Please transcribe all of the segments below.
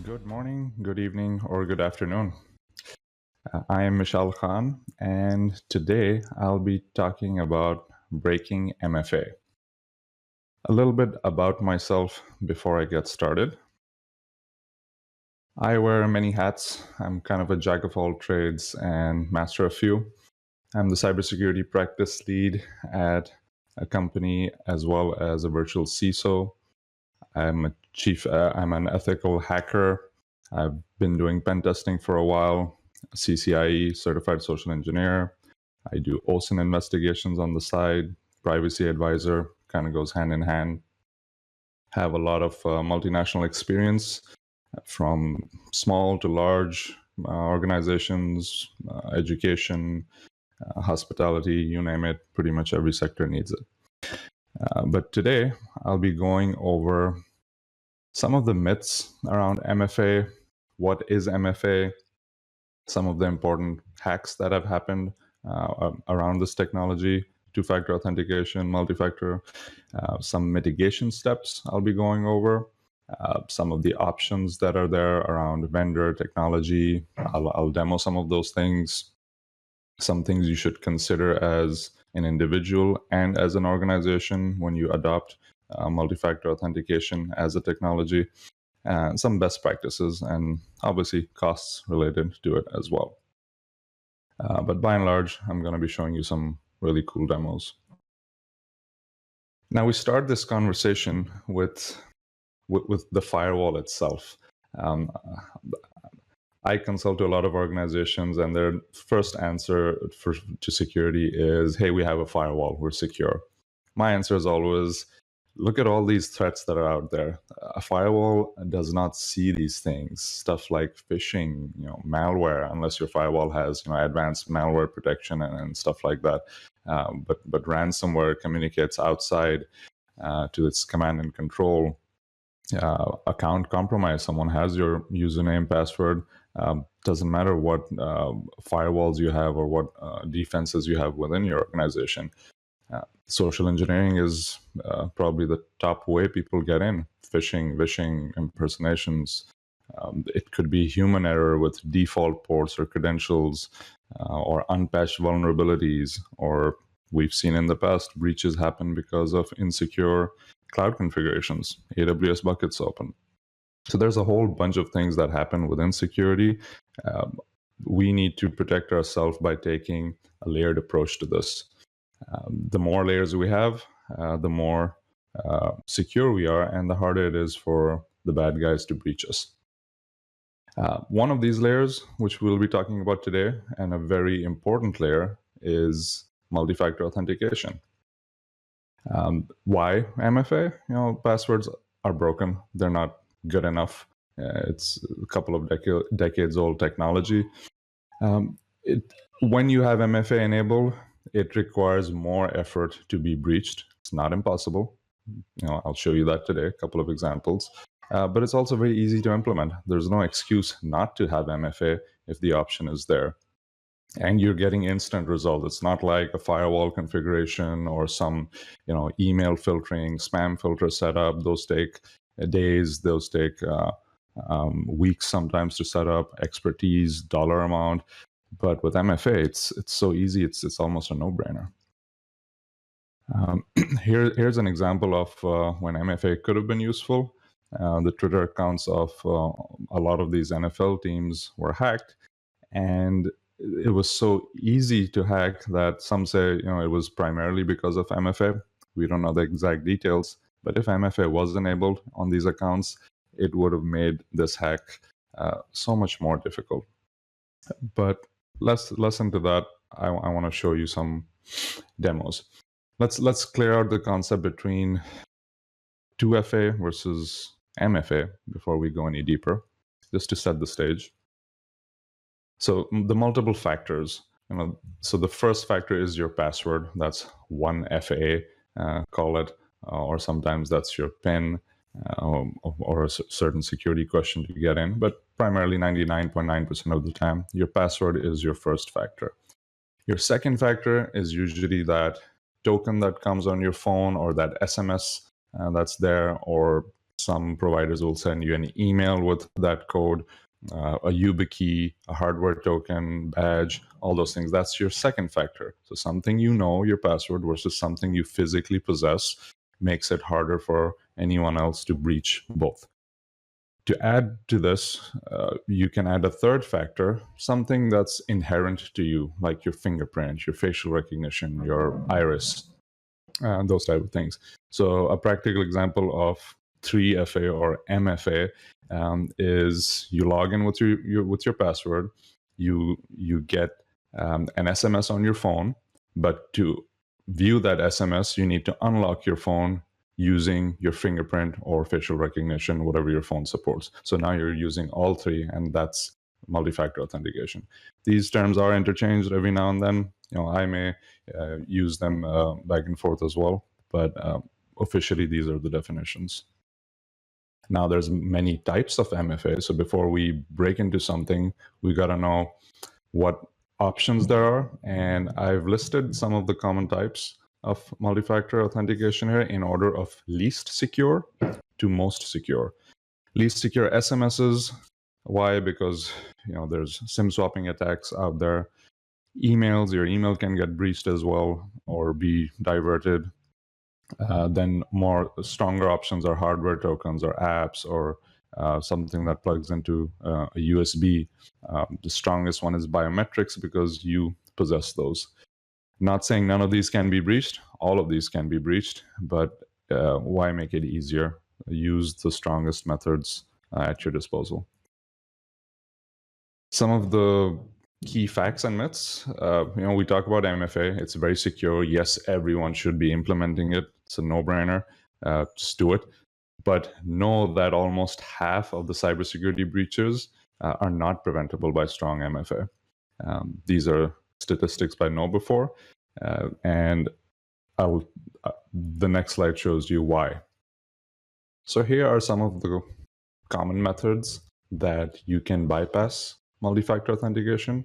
Good morning, good evening, or good afternoon. I am Mishaal Khan, and today I'll be talking about breaking MFA. A little bit about myself before I get started. I wear many hats. I'm kind of a jack of all trades and master of few. I'm the cybersecurity practice lead at a company as well as a virtual CISO. I'm an ethical hacker. I've been doing pen testing for a while, CCIE, certified social engineer. I do OSINT investigations on the side, privacy advisor, kind of goes hand in hand. Have a lot of multinational experience from small to large organizations, education, hospitality, you name it, pretty much every sector needs it. But today I'll be going over some of the myths around MFA. What is MFA? Some of the important hacks that have happened around this technology, two-factor authentication, multi-factor, some mitigation steps I'll be going over, some of the options that are there around vendor technology. I'll demo some of those things, some things you should consider as an individual and as an organization when you adopt multi-factor authentication as a technology, and some best practices and obviously costs related to it as well. But by and large, I'm going to be showing you some really cool demos. Now we start this conversation with the firewall itself. I consult to a lot of organizations, and their first answer to security is, hey, we have a firewall, we're secure. My answer is always, look at all these threats that are out there. A firewall does not see these things, stuff like phishing, malware, unless your firewall has advanced malware protection and stuff like that. But ransomware communicates outside to its command and control. Account compromise, someone has your username, password. Doesn't matter what firewalls you have or what defenses you have within your organization. Social engineering is probably the top way people get in. Phishing, vishing, impersonations. It could be human error with default ports or credentials, or unpatched vulnerabilities, or we've seen in the past breaches happen because of insecure cloud configurations, AWS buckets open. So there's a whole bunch of things that happen within security. We need to protect ourselves by taking a layered approach to this. The more layers we have, the more secure we are, and the harder it is for the bad guys to breach us. One of these layers, which we'll be talking about today, and a very important layer, is multi-factor authentication. Why MFA? Passwords are broken. They're not good enough. It's a couple of decades old technology. When you have MFA enabled, it requires more effort to be breached. It's not impossible. I'll show you that today, a couple of examples. But it's also very easy to implement. There's no excuse not to have MFA if the option is there. And you're getting instant results. It's not like a firewall configuration or some, email filtering, spam filter setup. Those take days. Those take weeks sometimes to set up. Expertise, dollar amount. But with MFA, it's so easy. It's almost a no-brainer. Here's an example of when MFA could have been useful. The Twitter accounts of a lot of these NFL teams were hacked, and it was so easy to hack that some say it was primarily because of MFA. We don't know the exact details, but if MFA was enabled on these accounts, it would have made this hack so much more difficult. But less into that, I want to show you some demos. Let's clear out the concept between 2FA versus MFA before we go any deeper, just to set the stage. So the multiple factors, so the first factor is your password. That's 1FA, call it, or sometimes that's your PIN, or a certain security question to get in. But primarily 99.9% of the time, your password is your first factor. Your second factor is usually that token that comes on your phone, or that SMS that's there, or Some providers will send you an email with that code, a YubiKey, a hardware token, badge, all those things. That's your second factor. So something you know, your password, versus something you physically possess, makes it harder for anyone else to breach both. To add to this, you can add a third factor, something that's inherent to you, like your fingerprint, your facial recognition, your iris, those type of things. So a practical example of 3FA or MFA is you log in with your password, you get an SMS on your phone, but to view that SMS, you need to unlock your phone using your fingerprint or facial recognition, whatever your phone supports. So now you're using all three, and that's multi-factor authentication. These terms are interchanged every now and then. I may use them back and forth as well, but officially these are the definitions. Now there's many types of MFA, so before we break into something, we got to know what options there are, and I've listed some of the common types of multi-factor authentication here in order of least secure to most secure. Least secure SMSs. Why? Because there's SIM swapping attacks out there. Emails, your email can get breached as well or be diverted. Then more stronger options are hardware tokens or apps or something that plugs into a USB. The strongest one is biometrics because you possess those. Not saying none of these can be breached. All of these can be breached, but why make it easier? Use the strongest methods at your disposal. Some of the key facts and myths. We talk about MFA. It's very secure. Yes, everyone should be implementing it. It's a no-brainer. Just do it. But know that almost half of the cybersecurity breaches are not preventable by strong MFA. These are statistics by KnowBe4, and the next slide shows you why. So here are some of the common methods that you can bypass multi-factor authentication,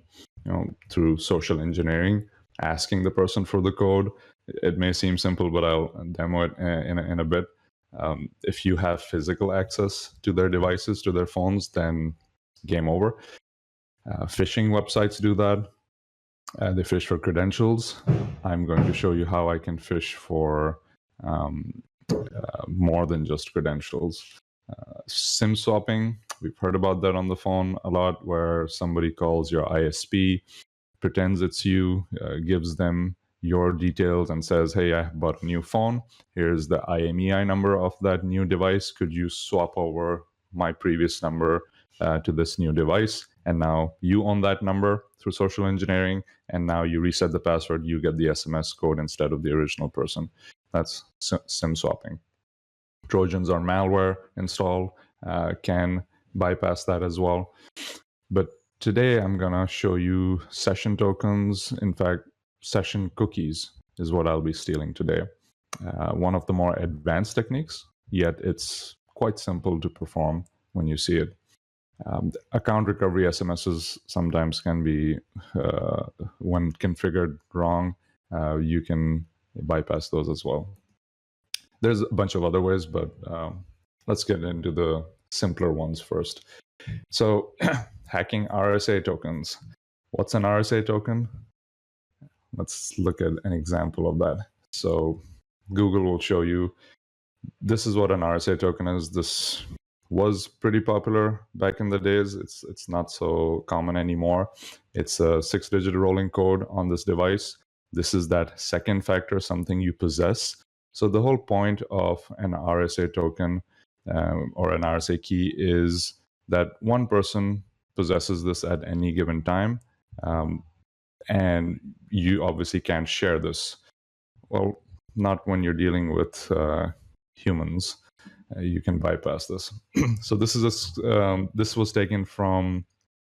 through social engineering, asking the person for the code. It may seem simple, but I'll demo it in a bit. If you have physical access to their devices, to their phones, then game over. Phishing websites do that. They phish for credentials. I'm going to show you how I can phish for more than just credentials. SIM swapping, we've heard about that on the phone a lot, where somebody calls your ISP, pretends it's you, gives them your details and says, hey, I bought a new phone. Here's the IMEI number of that new device. Could you swap over my previous number to this new device? And now you own that number through social engineering, and now you reset the password, you get the SMS code instead of the original person. That's SIM swapping. Trojans or malware install can bypass that as well. But today I'm going to show you session tokens. In fact, session cookies is what I'll be stealing today. One of the more advanced techniques, yet it's quite simple to perform when you see it. Account recovery SMSs sometimes can be, when configured wrong, you can bypass those as well. There's a bunch of other ways, but let's get into the simpler ones first. So hacking RSA tokens. What's an RSA token? Let's look at an example of that. So Google will show you, this is what an RSA token is. This was pretty popular back in the days. It's not so common anymore. It's a 6-digit rolling code on this device. This is that second factor, something you possess. So the whole point of an RSA token or an RSA key is that one person possesses this at any given time, and you obviously can't share this. Well, not when you're dealing with humans. You can bypass this. So this is this was taken from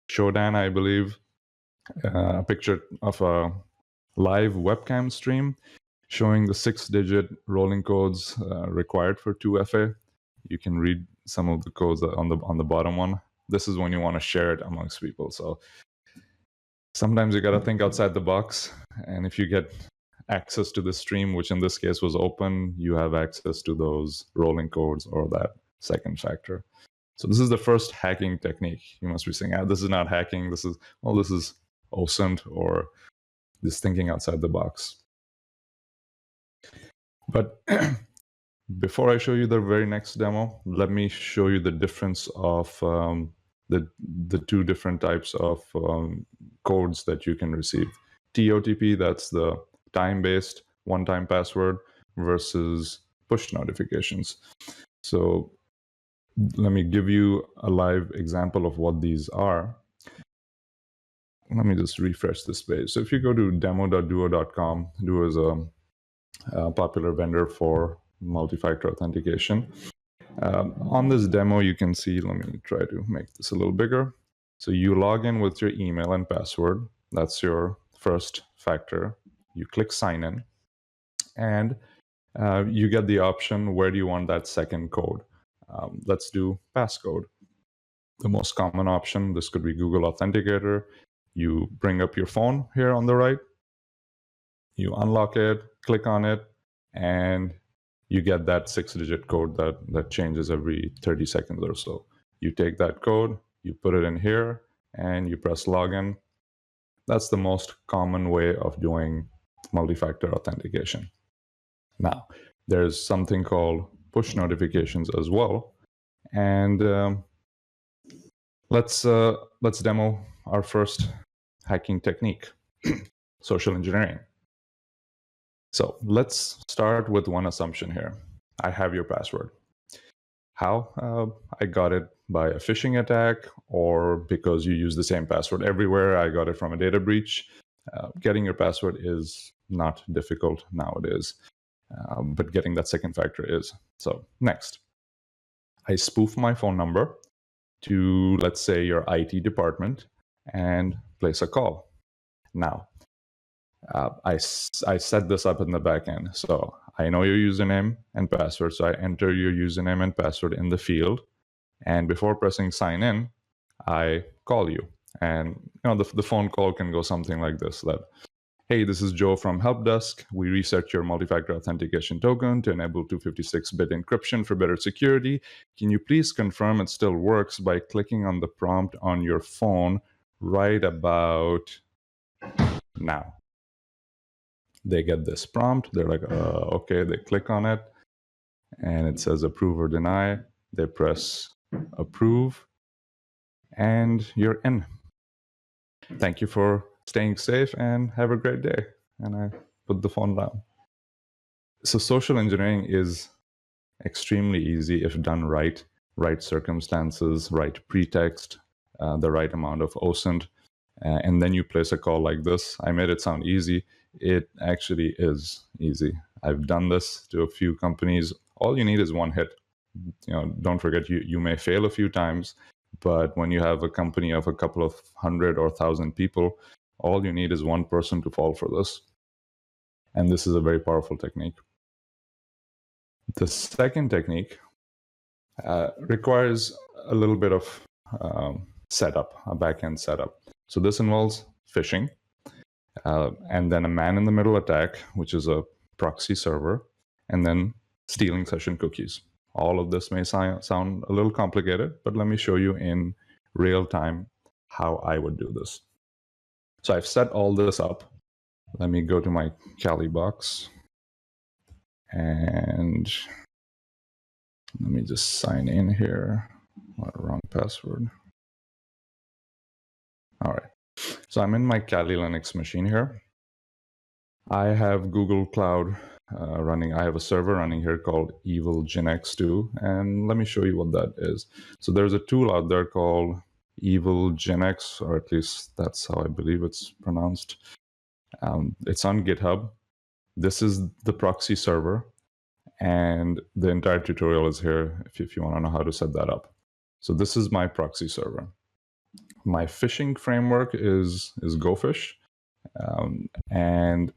Shodan, I believe, a picture of a live webcam stream showing the 6-digit rolling codes required for 2FA. You can read some of the codes on the bottom one. This is when you want to share it amongst people. So sometimes you got to think outside the box. And if you get access to the stream, which in this case was open, you have access to those rolling codes or that second factor. So this is the first hacking technique. You must be saying, this is not hacking. This is OSINT, or this thinking outside the box. But before I show you the very next demo, let me show you the difference of the two different types of codes that you can receive. TOTP, that's the time-based one-time password, versus push notifications. So let me give you a live example of what these are. Let me just refresh this page. So if you go to demo.duo.com, Duo is a popular vendor for multi-factor authentication. On this demo, you can see, let me try to make this a little bigger. So you log in with your email and password. That's your first factor. You click sign in, and you get the option, where do you want that second code? Let's do passcode. The most common option, this could be Google Authenticator. You bring up your phone here on the right, you unlock it, click on it, and you get that 6-digit code that changes every 30 seconds or so. You take that code, you put it in here, and you press login. That's the most common way of doing multi-factor authentication. Now, there's something called push notifications as well. And let's demo our first hacking technique, social engineering. So let's start with one assumption here. I have your password. How? I got it by a phishing attack, or because you use the same password everywhere. I got it from a data breach. Getting your password is not difficult nowadays, but getting that second factor is. So next, I spoof my phone number to, let's say, your IT department and place a call. Now, I set this up in the back end. So I know your username and password. So I enter your username and password in the field. And before pressing sign in, I call you. And the phone call can go something like this, that, hey, this is Joe from Help Desk. We reset your multi-factor authentication token to enable 256-bit encryption for better security. Can you please confirm it still works by clicking on the prompt on your phone right about now? They get this prompt. They're like, okay, they click on it, and it says approve or deny. They press approve, and you're in. Thank you for staying safe, and have a great day. And I put the phone down. So social engineering is extremely easy if done right circumstances, right pretext, the right amount of OSINT, and then you place a call like this. I made it sound easy. It actually is easy. I've done this to a few companies. All you need is one hit. Don't forget, you may fail a few times, but when you have a company of a couple of 100 or 1,000 people, all you need is one person to fall for this. And this is a very powerful technique. The second technique requires a little bit of setup, a backend setup. So this involves phishing, and then a man-in-the-middle attack, which is a proxy server, and then stealing session cookies. All of this may sound a little complicated, but let me show you in real time how I would do this. So I've set all this up. Let me go to my Kali box, and let me just sign in here. Wrong password. All right. So I'm in my Kali Linux machine here. I have Google Cloud running. I have a server running here called Evil Genx2, and let me show you what that is. So there's a tool out there called Evil Genx, or at least that's how I believe it's pronounced. It's on GitHub. This is the proxy server, and the entire tutorial is here if you want to know how to set that up. So this is my proxy server. My phishing framework is GoPhish, and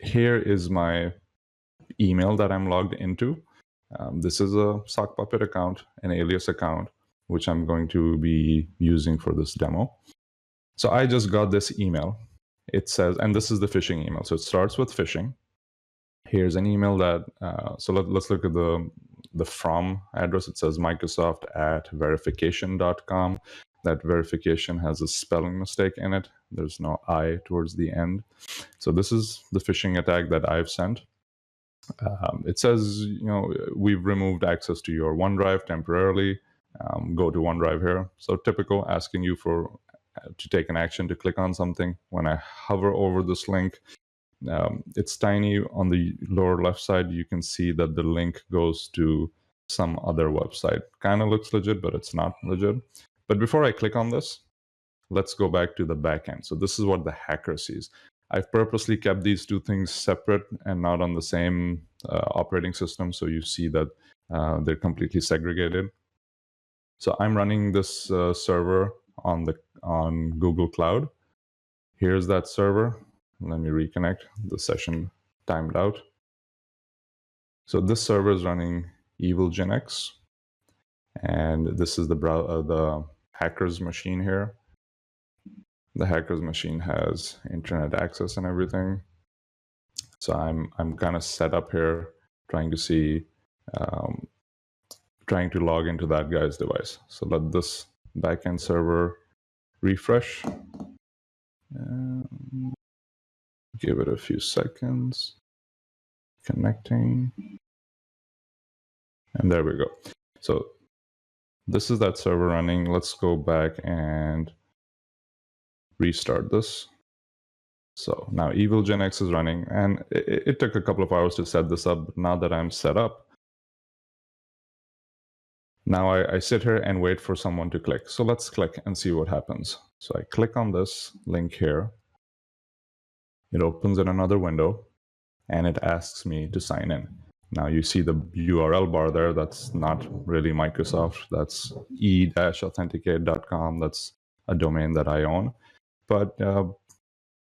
here is my email that I'm logged into. This is a sock puppet account, an alias account, which I'm going to be using for this demo. So I just got this email. It says, and this is the phishing email. So it starts with phishing. Here's an email that, so let's look at the the from address. It says Microsoft@verification.com. That verification has a spelling mistake in it. There's no I towards the end. So this is the phishing attack that I've sent. It says, we've removed access to your OneDrive temporarily. Go to OneDrive here. So typical, asking you to take an action to click on something. When I hover over this link, it's tiny. On the lower left side, you can see that the link goes to some other website. Kind of looks legit, but it's not legit. But before I click on this, let's go back to the backend. So this is what the hacker sees. I've purposely kept these two things separate and not on the same operating system, so you see that they're completely segregated. So I'm running this server on Google Cloud. Here's that server. Let me reconnect. The session timed out. So this server is running EvilGenX, and this is the hacker's machine here. The hacker's machine has internet access and everything. So I'm kind of set up here, trying to see, trying to log into that guy's device. So let this backend server refresh. Give it a few seconds. Connecting. And there we go. So this is that server running. Let's go back and restart this. So now EvilGenX is running, and it took a couple of hours to set this up. But now that I'm set up, now I sit here and wait for someone to click. So let's click and see what happens. So I click on this link here. It opens in another window, and it asks me to sign in. Now you see the URL bar there. That's not really Microsoft. That's e-authenticate.com. That's a domain that I own. But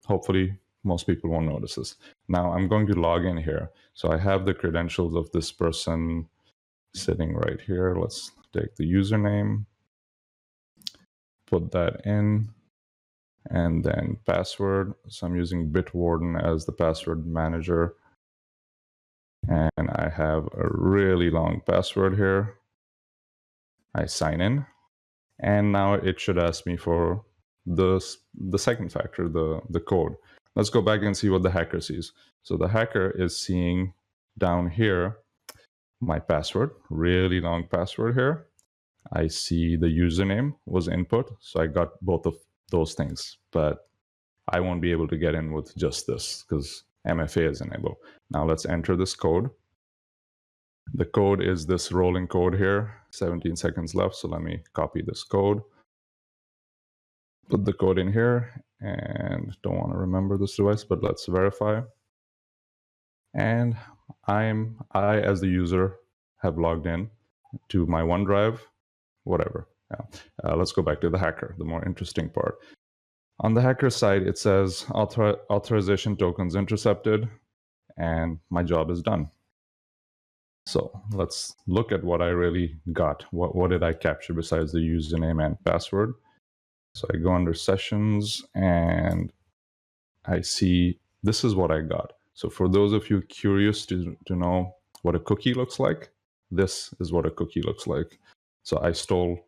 hopefully most people won't notice this. Now I'm going to log in here. So I have the credentials of this person sitting right here. Let's take the username, put that in, and then password. So I'm using Bitwarden as the password manager. And I have a really long password here. I sign in, and now it should ask me for the second factor, the code. Let's go back and see what the hacker sees. So the hacker is seeing down here my password, really long password here. I see the username was input, so I got both of those things, but I won't be able to get in with just this because MFA is enabled. Now let's enter this code. The code is this rolling code here, 17 seconds left. So let me copy this code, put the code in here, and don't want to remember this device, but let's verify. And I, as the user, have logged in to my OneDrive, whatever. Yeah. Let's go back to the hacker, the more interesting part. On the hacker side, it says authorization tokens intercepted, and my job is done. So let's look at what I really got. What did I capture besides the username and password? So I go under sessions and I see this is what I got. So for those of you curious to know what a cookie looks like, this is what a cookie looks like. So I stole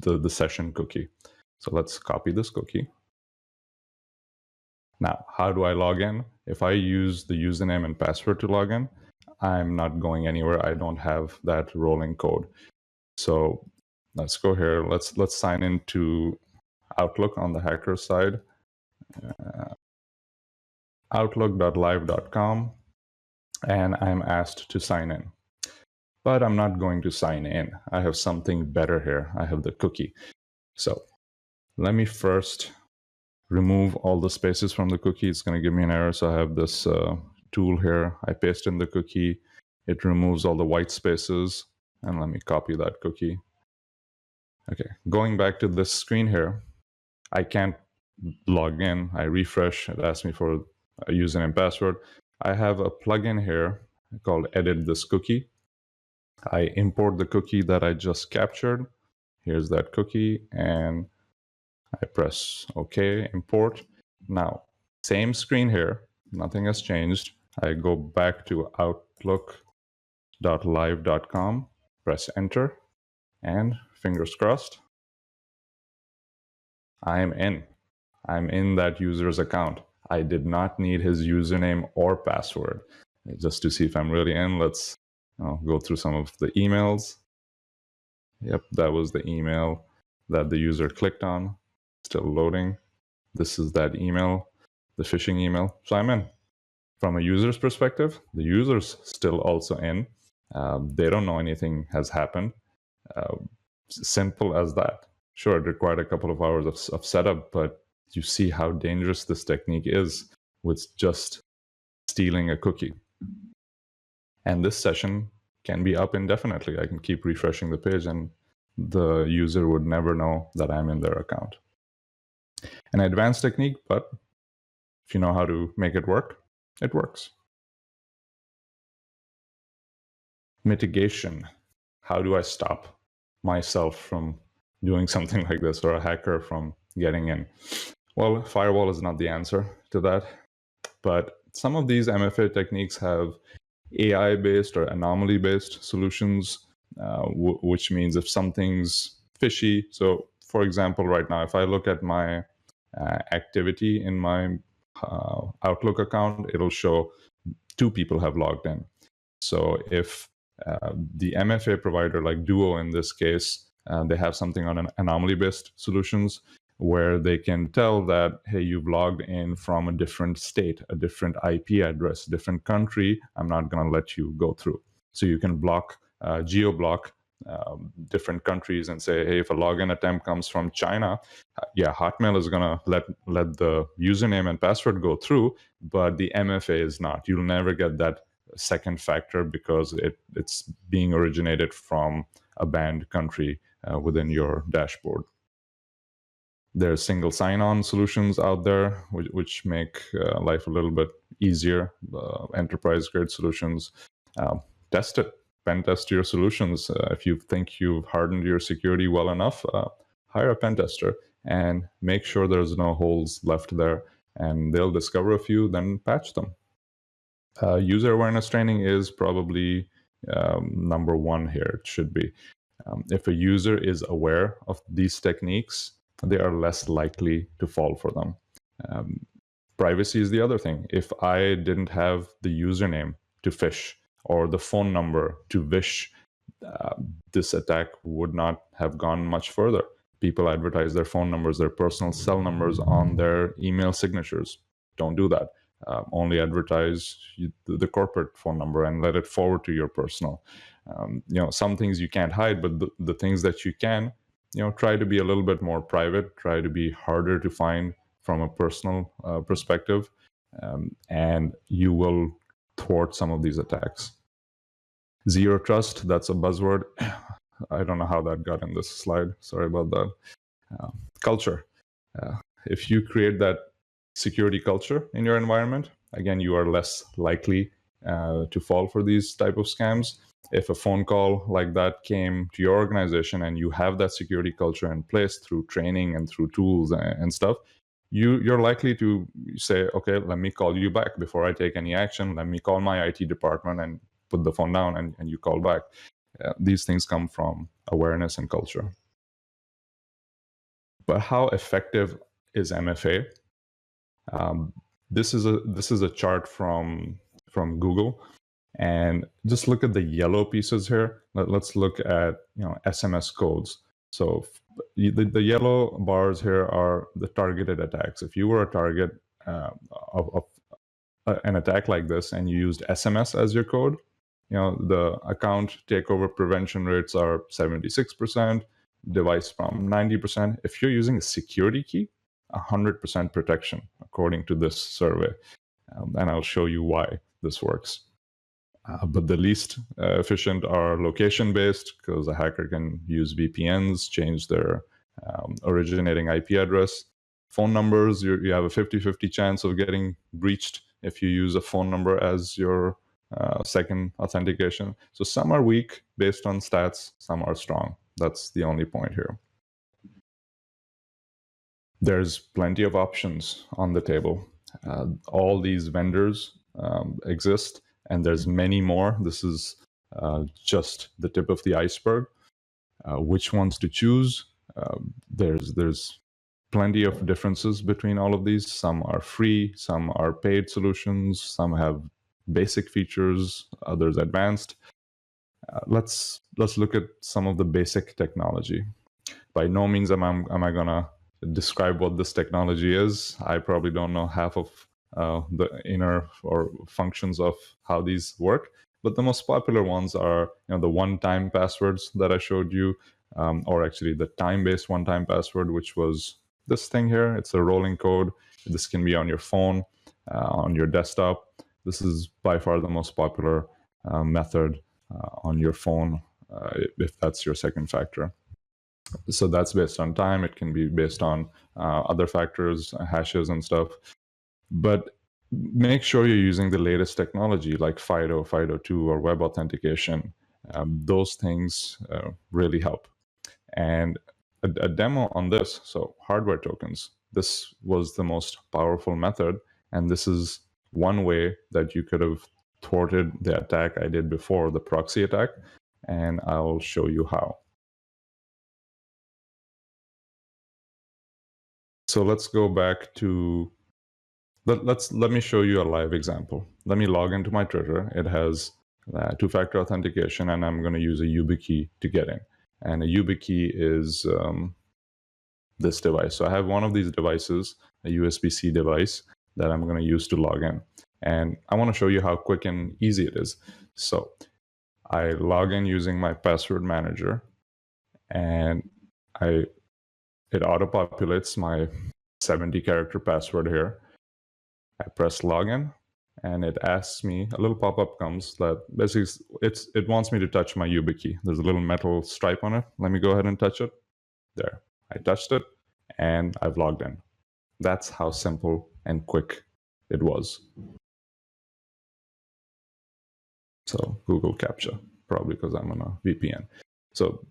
the session cookie. So let's copy this cookie. Now, how do I log in? If I use the username and password to log in, I'm not going anywhere. I don't have that rolling code. So let's go here. Let's sign into Outlook on the hacker side. Outlook.live.com, and I'm asked to sign in. But I'm not going to sign in. I have something better here. I have the cookie. So let me first remove all the spaces from the cookie. It's going to give me an error. So I have this tool here. I paste in the cookie. It removes all the white spaces. And let me copy that cookie. Okay, going back to this screen here, I can't log in. I refresh. It asks me for a username and password. I have a plugin here called Edit This Cookie. I import the cookie that I just captured. Here's that cookie, and I press OK, import. Now, same screen here. Nothing has changed. I go back to Outlook test.live.com, press enter, and fingers crossed, I'm in that user's account. I did not need his username or password. Just to see if I'm really in, let's go through some of the emails. Yep, that was the email that the user clicked on. Still loading. This is that email, the phishing email. So I'm in. From a user's perspective, the user's still also in. They don't know anything has happened. Simple as that. Sure, it required a couple of hours of setup, but you see how dangerous this technique is with just stealing a cookie. And this session can be up indefinitely. I can keep refreshing the page and the user would never know that I'm in their account. An advanced technique, but if you know how to make it work, it works. Mitigation. How do I stop myself from doing something like this, or a hacker from getting in? Well, firewall is not the answer to that, but some of these MFA techniques have AI-based or anomaly-based solutions, which means if something's fishy. So for example, right now, if I look at my activity in my Outlook account, it'll show 2 people have logged in. So if the MFA provider like Duo in this case, they have something on an anomaly-based solutions where they can tell that, hey, you've logged in from a different state, a different IP address, different country. I'm not going to let you go through. So you can block, geo-block different countries and say, hey, if a login attempt comes from China, yeah, Hotmail is going to let the username and password go through, but the MFA is not. You'll never get that second factor because it's being originated from a banned country within your dashboard. There's single sign-on solutions out there which make life a little bit easier, enterprise-grade solutions. Test it, pen test your solutions. If you think you've hardened your security well enough, hire a pen tester and make sure there's no holes left there, and they'll discover a few, then patch them. User awareness training is probably number 1 here. It should be. If a user is aware of these techniques, they are less likely to fall for them. Privacy is the other thing. If I didn't have the username to phish or the phone number to wish, this attack would not have gone much further. People advertise their phone numbers, their personal cell numbers on their email signatures. Don't do that. Only advertise the corporate phone number and let it forward to your personal. Some things you can't hide, but the things that you can, try to be a little bit more private, try to be harder to find from a personal perspective, and you will thwart some of these attacks. Zero trust, that's a buzzword. I don't know how that got in this slide. Sorry about that. Culture. If you create that security culture in your environment, again, you are less likely to fall for these type of scams. If a phone call like that came to your organization and you have that security culture in place through training and through tools and stuff, you're likely to say, okay, let me call you back before I take any action. Let me call my IT department and put the phone down and you call back. These things come from awareness and culture. But how effective is MFA? This is a chart from Google, and just look at the yellow pieces here. Let's look at SMS codes. So the yellow bars here are the targeted attacks. If you were a target of an attack like this and you used SMS as your code, the account takeover prevention rates are 76%, device from 90%. If you're using a security key, 100% protection, according to this survey. And I'll show you why this works. But the least efficient are location-based, because a hacker can use VPNs, change their originating IP address. Phone numbers, you have a 50-50 chance of getting breached if you use a phone number as your second authentication. So some are weak based on stats, some are strong. That's the only point here. There's plenty of options on the table. All these vendors exist, and there's many more. This is just the tip of the iceberg. Which ones to choose? There's plenty of differences between all of these. Some are free, some are paid solutions, some have basic features, others advanced. Let's look at some of the basic technology. By no means am I gonna describe what this technology is. I probably don't know half of the inner or functions of how these work. But the most popular ones are, the one-time passwords that I showed you, or actually the time-based one-time password, which was this thing here. It's a rolling code. This can be on your phone, on your desktop. This is by far the most popular method on your phone, if that's your second factor. So that's based on time. It can be based on other factors, hashes and stuff. But make sure you're using the latest technology like FIDO, FIDO2, or web authentication. Those things really help. And a demo on this, so hardware tokens, this was the most powerful method. And this is one way that you could have thwarted the attack I did before, the proxy attack. And I'll show you how. So let's go back to, let me show you a live example. Let me log into my Twitter. It has two-factor authentication, and I'm going to use a YubiKey to get in. And a YubiKey is this device. So I have one of these devices, a USB-C device, that I'm going to use to log in. And I want to show you how quick and easy it is. So I log in using my password manager, and it auto-populates my 70-character password here. I press login, and it asks me, a little pop-up comes that basically it wants me to touch my YubiKey. There's a little metal stripe on it. Let me go ahead and touch it. There, I touched it, and I've logged in. That's how simple and quick it was. So Google CAPTCHA, probably because I'm on a VPN. So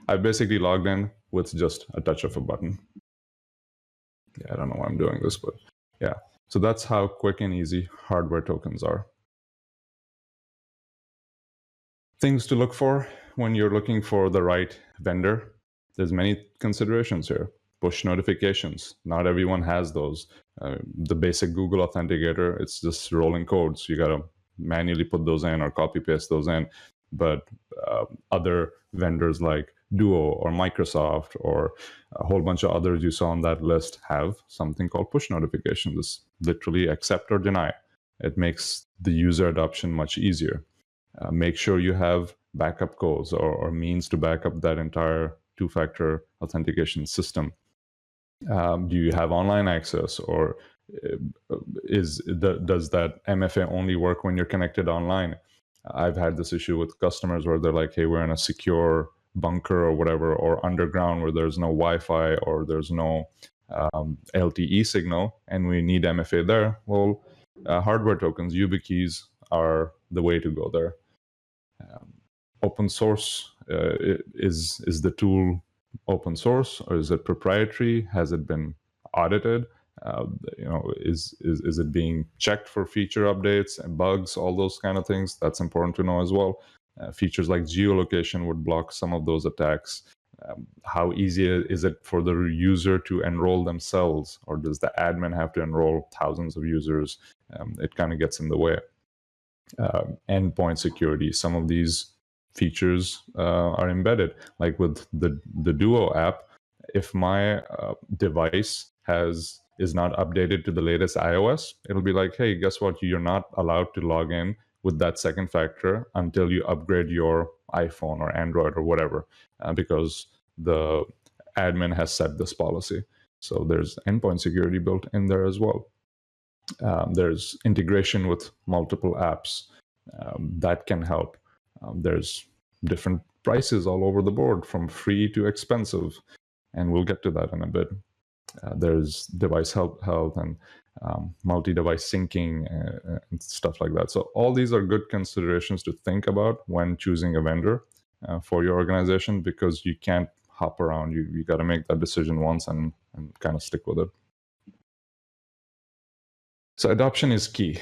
I basically logged in with just a touch of a button. Yeah, I don't know why I'm doing this, but yeah. So that's how quick and easy hardware tokens are. Things to look for when you're looking for the right vendor. There's many considerations here. Push notifications. Not everyone has those. The basic Google Authenticator, it's just rolling codes. You got to manually put those in or copy paste those in. But other vendors like Duo or Microsoft or a whole bunch of others you saw on that list have something called push notifications. It's literally accept or deny. It makes the user adoption much easier. Make sure you have backup codes or means to back up that entire two-factor authentication system. Do you have online access, or does that MFA only work when you're connected online? I've had this issue with customers where they're like, hey, we're in a secure bunker or whatever, or underground where there's no Wi-Fi or there's no LTE signal, and we need MFA there. Well, hardware tokens, YubiKeys, are the way to go there. Open source, is the tool open source, or is it proprietary? Has it been audited? Is it being checked for feature updates and bugs, all those kind of things? That's important to know as well. Features like geolocation would block some of those attacks. How easy is it for the user to enroll themselves, or does the admin have to enroll thousands of users? It kind of gets in the way. Endpoint security. Some of these features are embedded, like with the Duo app. If my device is not updated to the latest iOS, it'll be like, hey, guess what? You're not allowed to log in with that second factor until you upgrade your iPhone or Android or whatever, because the admin has set this policy. So there's endpoint security built in there as well. There's integration with multiple apps that can help. There's different prices all over the board, from free to expensive, and we'll get to that in a bit. There's device health and multi-device syncing and stuff like that. So all these are good considerations to think about when choosing a vendor for your organization, because you can't hop around. You got to make that decision once and kind of stick with it. So adoption is key.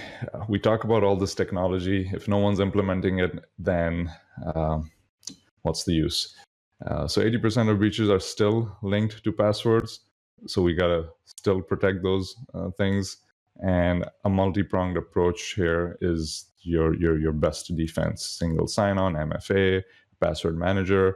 We talk about all this technology. If no one's implementing it, then what's the use? So 80% of breaches are still linked to passwords. So we gotta still protect those things. And a multi-pronged approach here is your best defense: single sign-on, MFA, password manager.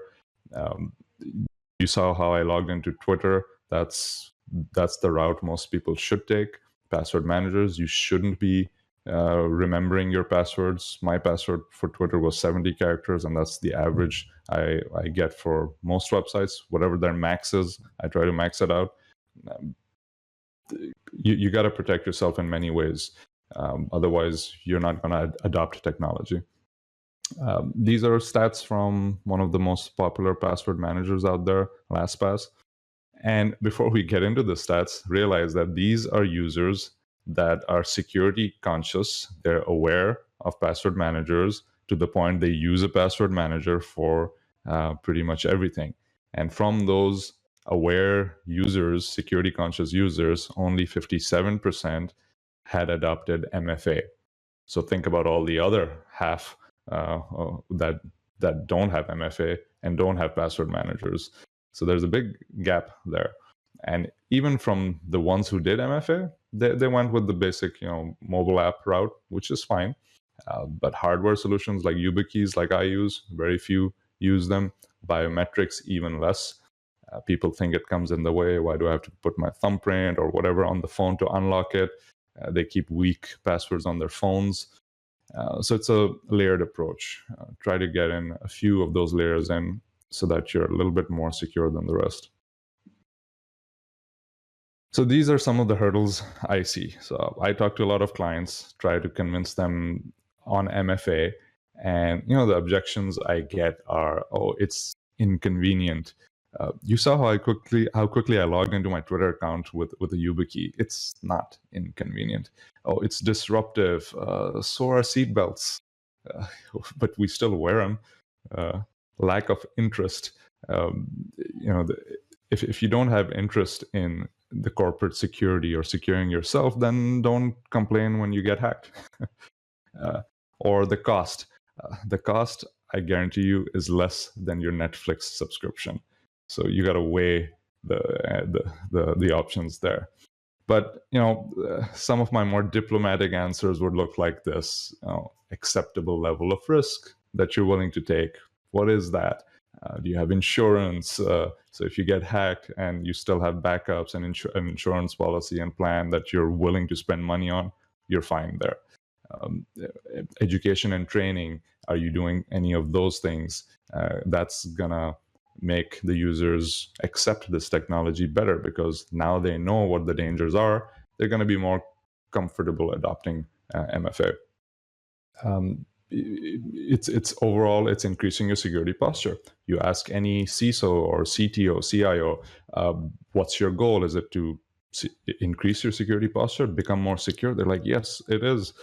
You saw how I logged into Twitter. That's the route most people should take. Password managers. You shouldn't be remembering your passwords. My password for Twitter was 70 characters, and that's the average I get for most websites. Whatever their max is, I try to max it out. You got to protect yourself in many ways. Otherwise, you're not going to adopt technology. These are stats from one of the most popular password managers out there, LastPass. And before we get into the stats, realize that these are users that are security conscious. They're aware of password managers to the point they use a password manager for pretty much everything. And from those aware users, security conscious users, only 57% had adopted MFA. So think about all the other half that don't have MFA and don't have password managers. So there's a big gap there. And even from the ones who did MFA, they went with the basic, mobile app route, which is fine. But hardware solutions like YubiKeys, like I use, very few use them. Biometrics, even less. People think it comes in the way. Why do I have to put my thumbprint or whatever on the phone to unlock it? They keep weak passwords on their phones. So it's a layered approach. Try to get in a few of those layers in so that you're a little bit more secure than the rest. So these are some of the hurdles I see. So I talk to a lot of clients, try to convince them on MFA, and the objections I get are, oh, it's inconvenient. You saw how quickly I logged into my Twitter account with a YubiKey. It's not inconvenient. Oh, it's disruptive. So are seatbelts, but we still wear them. Lack of interest. If you don't have interest in the corporate security or securing yourself, then don't complain when you get hacked. Or the cost. The cost, I guarantee you, is less than your Netflix subscription. So you got to weigh the options there. But some of my more diplomatic answers would look like this: acceptable level of risk that you're willing to take. What is that? Do you have insurance? So if you get hacked and you still have backups and an insurance policy and plan that you're willing to spend money on, you're fine there. Education and training. Are you doing any of those things? That's gonna make the users accept this technology better, because now they know what the dangers are. They're going to be more comfortable adopting MFA. It's overall, it's increasing your security posture. You ask any CISO or CTO, CIO, what's your goal? Is it to increase your security posture, become more secure? They're like, yes, it is.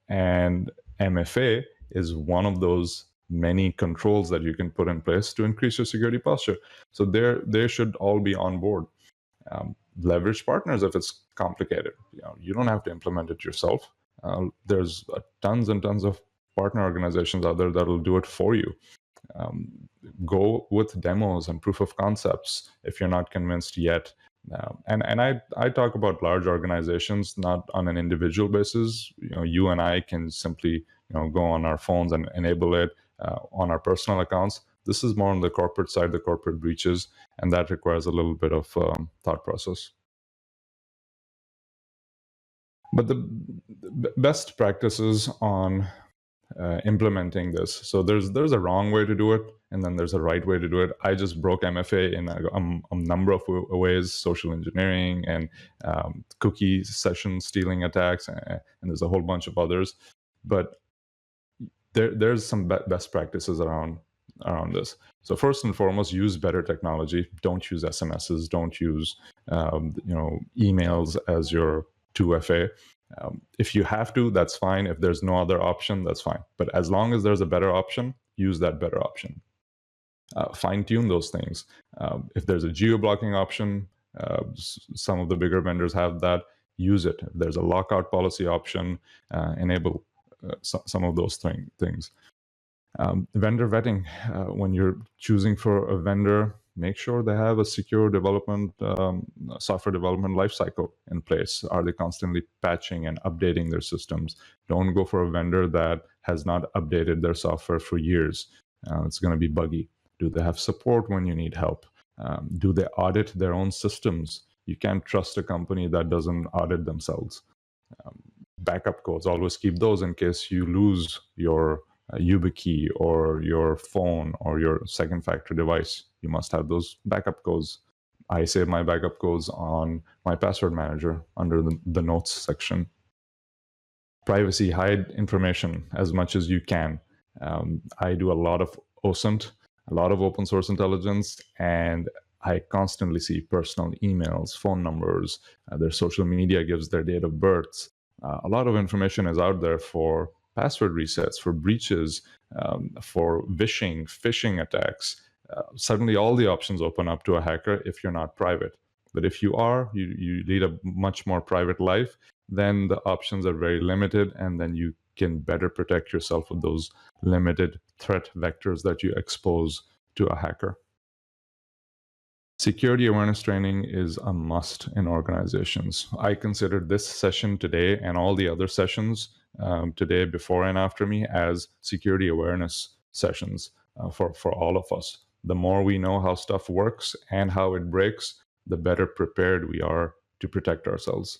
And MFA is one of those many controls that you can put in place to increase your security posture. So they should all be on board. Leverage partners if it's complicated. You don't have to implement it yourself. There's tons and tons of partner organizations out there that'll do it for you. Go with demos and proof of concepts if you're not convinced yet. And I talk about large organizations, not on an individual basis. You and I can simply go on our phones and enable it on our personal accounts. This is more on the corporate side, the corporate breaches, and that requires a little bit of thought process. But the best practices on implementing this. So there's a wrong way to do it, and then there's a right way to do it. I just broke MFA in a number of ways: social engineering and cookie session stealing attacks, and there's a whole bunch of others. But there's some best practices around this. So first and foremost, use better technology. Don't use SMSs. Don't use emails as your 2FA. If you have to, that's fine. If there's no other option, that's fine. But as long as there's a better option, use that better option. Fine-tune those things. If there's a geo-blocking option, some of the bigger vendors have that. use it. If there's a lockout policy option, enable some of those things. Vendor vetting, when you're choosing for a vendor, make sure they have a secure development, software development lifecycle in place. Are they constantly patching and updating their systems? Don't go for a vendor that has not updated their software for years. It's going to be buggy. Do they have support when you need help? Do they audit their own systems? You can't trust a company that doesn't audit themselves. Backup codes, always keep those in case you lose your YubiKey or your phone or your second factor device. You must have those backup codes. I save my backup codes on my password manager under the notes section. Privacy, hide information as much as you can. I do a lot of OSINT, a lot of open source intelligence, and I constantly see personal emails, phone numbers, their social media gives their date of birth. A lot of information is out there for password resets, for breaches, for phishing attacks. Suddenly all the options open up to a hacker if you're not private. But if you are, you lead a much more private life, then the options are very limited, and then you can better protect yourself with those limited threat vectors that you expose to a hacker. Security awareness training is a must in organizations. I consider this session today and all the other sessions today, before and after me, as security awareness sessions for all of us. The more we know how stuff works and how it breaks, the better prepared we are to protect ourselves.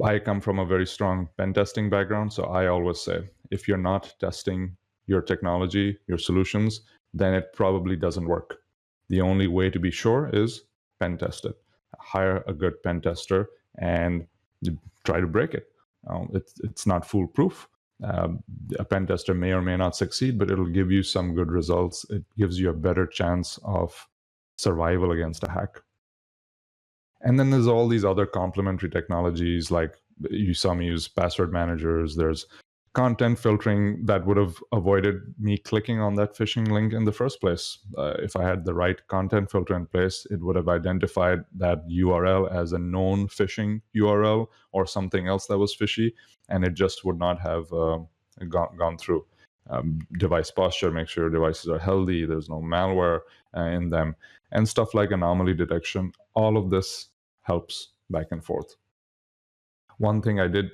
I come from a very strong pen testing background, so I always say, if you're not testing your technology, your solutions, then it probably doesn't work. The only way to be sure is pen test it. Hire a good pen tester and try to break it. It's not foolproof. A pen tester may or may not succeed, but it'll give you some good results. It gives you a better chance of survival against a hack. And then there's all these other complementary technologies, like you saw me use password managers. There's content filtering that would have avoided me clicking on that phishing link in the first place. If I had the right content filter in place, it would have identified that URL as a known phishing URL or something else that was fishy, and it just would not have gone through. Device posture, make sure devices are healthy, there's no malware in them, and stuff like anomaly detection. All of this helps back and forth. One thing I did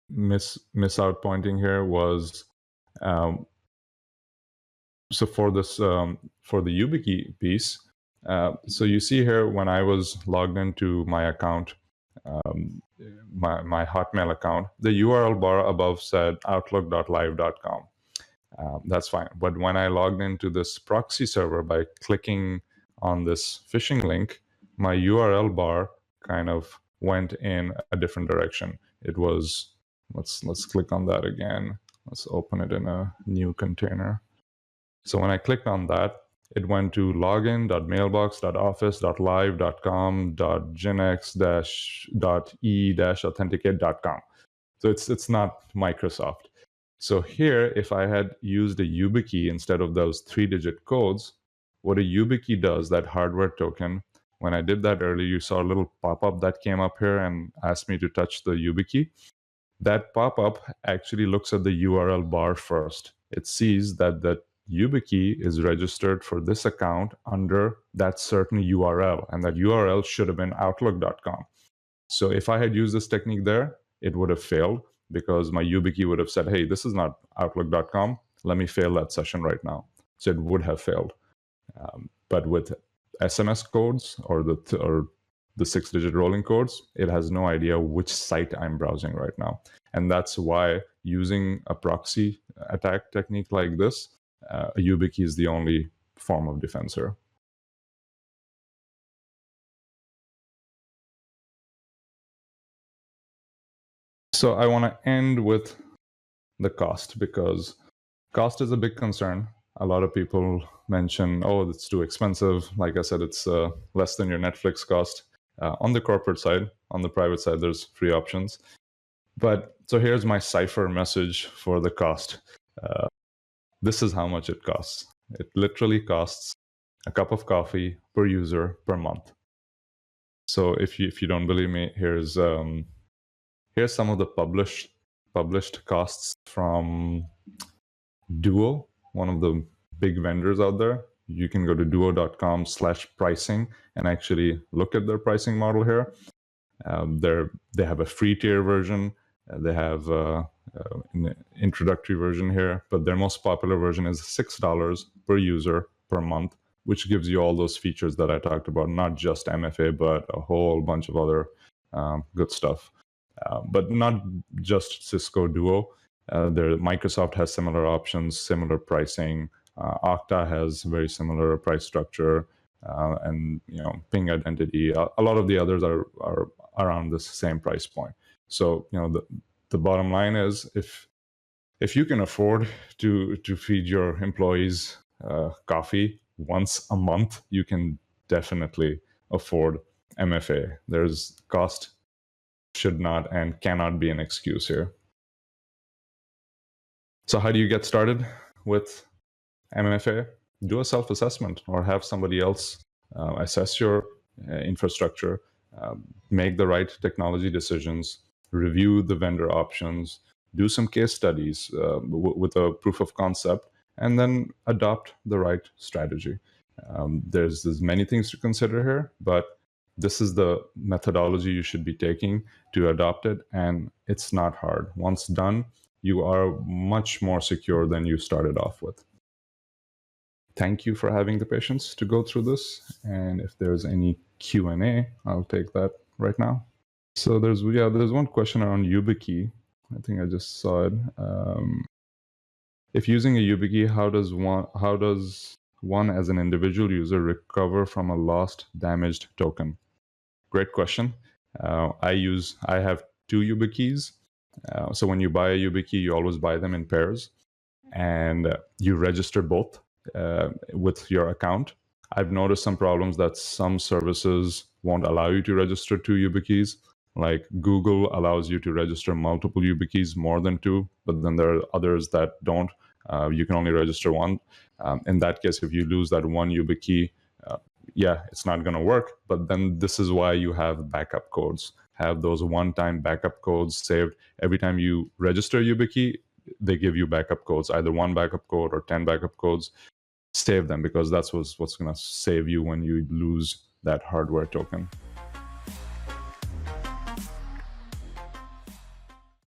miss out pointing here was, so for this for the YubiKey piece, so you see here when I was logged into my account, my Hotmail account, the URL bar above said outlook.live.com. That's fine. But when I logged into this proxy server by clicking on this phishing link, my URL bar kind of went in a different direction. It was, let's click on that again. Let's open it in a new container. So when I clicked on that, it went to login.mailbox.office.live.com.genx-e-authenticate.com. So it's not Microsoft. So here, if I had used a YubiKey instead of those 3-digit codes, what a YubiKey does, that hardware token, when I did that earlier, you saw a little pop-up that came up here and asked me to touch the YubiKey. That pop-up actually looks at the URL bar first. It sees that the YubiKey is registered for this account under that certain URL, and that URL should have been outlook.com. So if I had used this technique there, it would have failed, because my YubiKey would have said, hey, this is not outlook.com. Let me fail that session right now. So it would have failed. But with SMS codes or the 6-digit rolling codes, it has no idea which site I'm browsing right now. And that's why using a proxy attack technique like this, a YubiKey is the only form of defense here. So I want to end with the cost, because cost is a big concern. A lot of people mention, oh, it's too expensive. Like I said, it's less than your Netflix cost. On the corporate side, on the private side, there's free options. But so here's my cipher message for the cost. This is how much it costs. It literally costs a cup of coffee per user per month. So if you don't believe me, here's some of the published costs from Duo, one of the big vendors out there. You can go to duo.com/pricing and actually look at their pricing model here. They have a free tier version. They have an introductory version here, but their most popular version is $6 per user per month, which gives you all those features that I talked about, not just MFA, but a whole bunch of other good stuff. But not just Cisco Duo. Microsoft has similar options, similar pricing. Okta has very similar price structure, and Ping Identity. A lot of the others are around the same price point. So the bottom line is, if you can afford to feed your employees coffee once a month, you can definitely afford MFA. There's cost should not and cannot be an excuse here. So how do you get started with MFA? Do a self-assessment or have somebody else assess your infrastructure, make the right technology decisions, review the vendor options, do some case studies with a proof of concept, and then adopt the right strategy. There's many things to consider here, but this is the methodology you should be taking to adopt it, and it's not hard. Once done, you are much more secure than you started off with. Thank you for having the patience to go through this, and if there's any Q&A, I'll take that right now. So there's one question around YubiKey. I think I just saw it. If using a YubiKey, how does one as an individual user recover from a lost, damaged token? Great question. I have two YubiKeys. So when you buy a YubiKey, you always buy them in pairs, and you register both with your account. I've noticed some problems that some services won't allow you to register two YubiKeys. Like Google allows you to register multiple YubiKeys, more than two, but then there are others that don't. You can only register one. In that case, if you lose that one YubiKey, it's not going to work. But then this is why you have backup codes. Have those one-time backup codes saved. Every time you register YubiKey, they give you backup codes, either one backup code or 10 backup codes. Save them, because that's what's going to save you when you lose that hardware token.